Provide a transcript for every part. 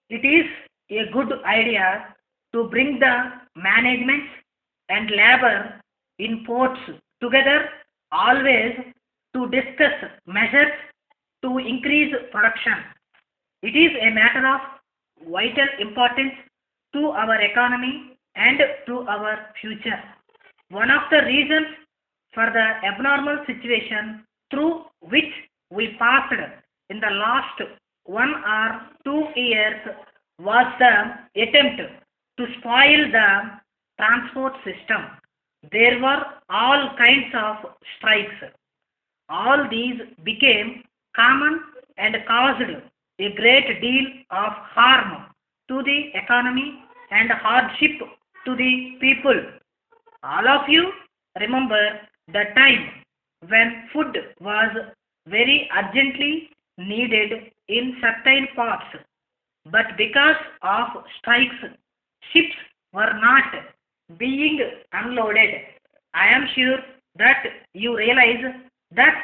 It is a good idea to bring the management and labor in ports together always to discuss measures to increase production. It is a matter of vital importance to our economy and to our future. One of the reasons for the abnormal situation through which we passed in the last 1 or 2 years was the attempt to spoil the transport system. There were all kinds of strikes. All these became common and caused a great deal of harm to the economy and hardship to the people. All of you remember the time when food was very urgently needed in certain parts, but because of strikes, ships were not being unloaded. I am sure that you realize that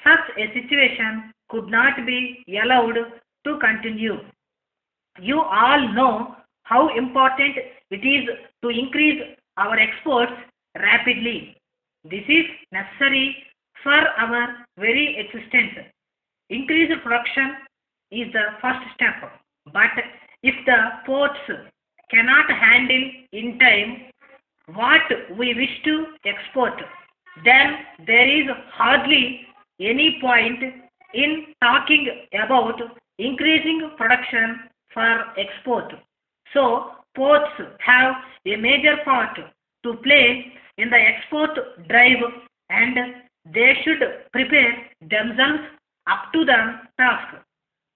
such a situation could not be allowed to continue. You all know how important it is to increase our exports rapidly. This is necessary for our very existence. Increased production is the first step, but if the ports cannot handle in time what we wish to export, then there is hardly any point in talking about increasing production for export. So, ports have a major part to play in the export drive and they should prepare themselves up to the task.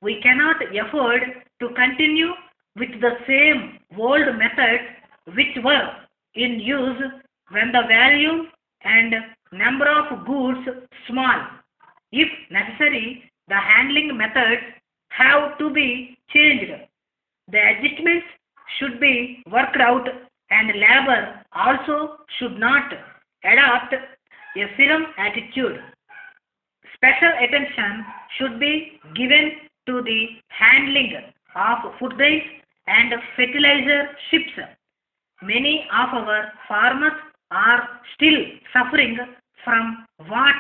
We cannot afford to continue with the same old methods which were in use when the value and number of goods small. If necessary, the handling methods have to be changed. The adjustments should be worked out and labor also should not adopt a firm attitude. Special attention should be given to the handling of food grains and fertilizer ships. Many of our farmers are still suffering from what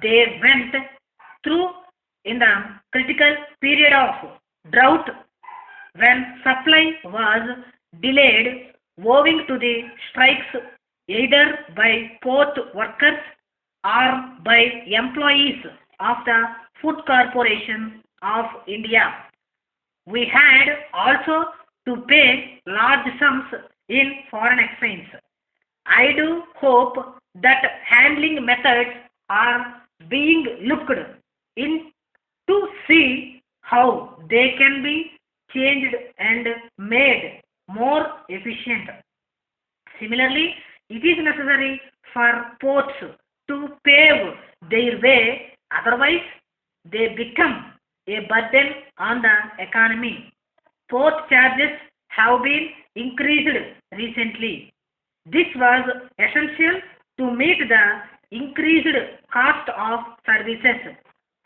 they went through in the critical period of drought when supply was delayed owing to the strikes either by port workers or by employees of the Food Corporation of India. We had also to pay large sums in foreign exchange. I do hope that handling methods are being looked in to see how they can be changed and made more efficient. Similarly, it is necessary for ports to pave their way, otherwise, they become a burden on the economy. Port charges have been increased recently. This was essential to meet the increased cost of services.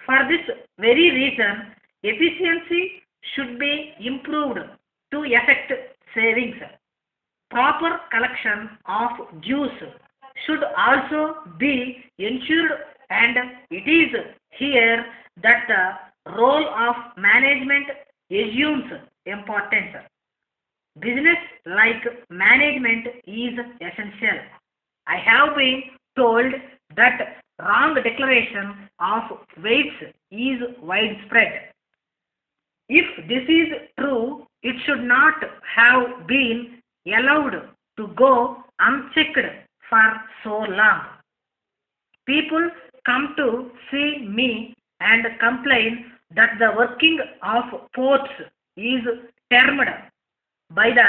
For this very reason, efficiency should be improved to effect savings. Proper collection of dues should also be ensured, and it is here that the role of management assumes importance. Business like management is essential. I have been told that wrong declaration of weights is widespread. If this is true, it should not have been allowed to go unchecked for so long. People come to see me and complain that the working of ports is termed by the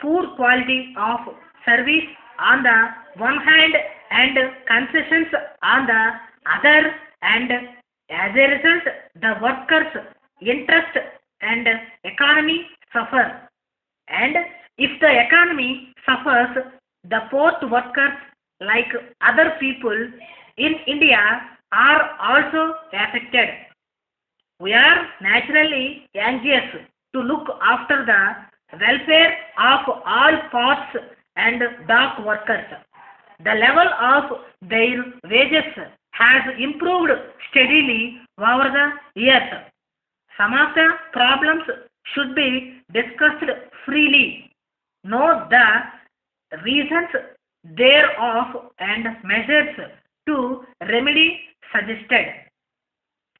poor quality of service on the one hand and concessions on the other, and as a result the workers interest and economy suffer. And if the economy suffers, the port workers like other people in India are also affected. We are naturally anxious to look after the welfare of all parts and dock workers. The level of their wages has improved steadily over the years. Some of the problems should be discussed freely. Note the reasons thereof and measures to remedy suggested.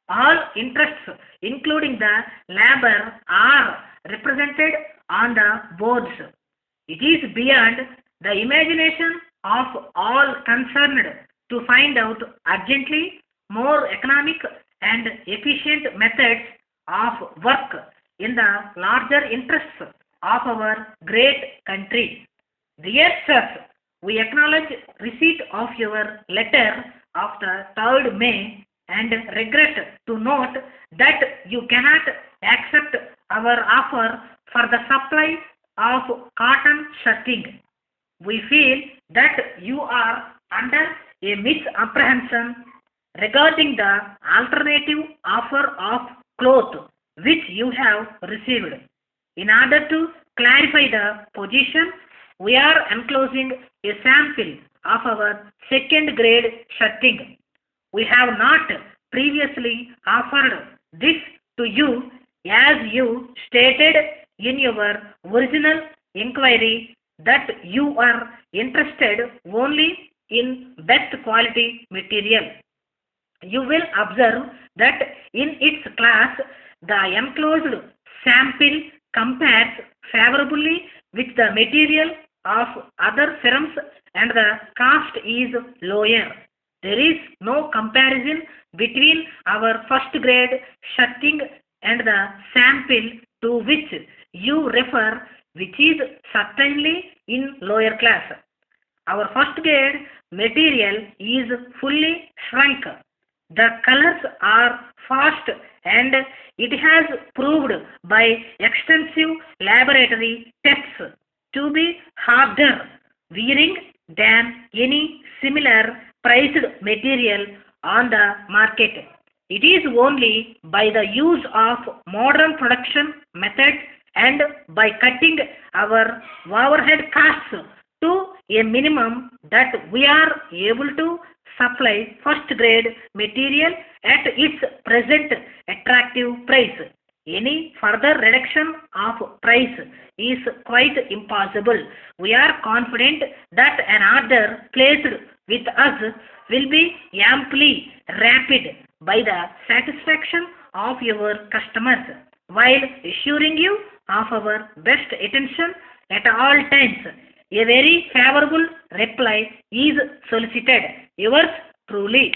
All interests, including the labor, are represented on the boards. It is beyond the imagination of all concerned to find out urgently more economic and efficient methods of work in the larger interests of our great country. Dear sirs, we acknowledge receipt of your letter of the 3rd May and regret to note that you cannot accept our offer for the supply of cotton shirting. We feel that you are under a misapprehension regarding the alternative offer of cloth which you have received. In order to clarify the position, we are enclosing a sample of our 2nd grade shirting. We have not previously offered this to you as you stated in your original inquiry that you are interested only in best quality material. You will observe that in its class the enclosed sample compares favorably with the material of other firms and the cost is lower. There is no comparison between our 1st grade shirting and the sample to which you refer, which is certainly in lower class. Our 1st grade material is fully shrunk. The colors are fast and it has proved by extensive laboratory tests to be harder wearing than any similar priced material on the market. It is only by the use of modern production methods and by cutting our overhead costs to a minimum that we are able to supply 1st grade material at its present attractive price. Any further reduction of price is quite impossible. We are confident that an order placed with us will be amply rapid by the satisfaction of your customers, while assuring you of our best attention at all times. A very favorable reply is solicited. Yours truly.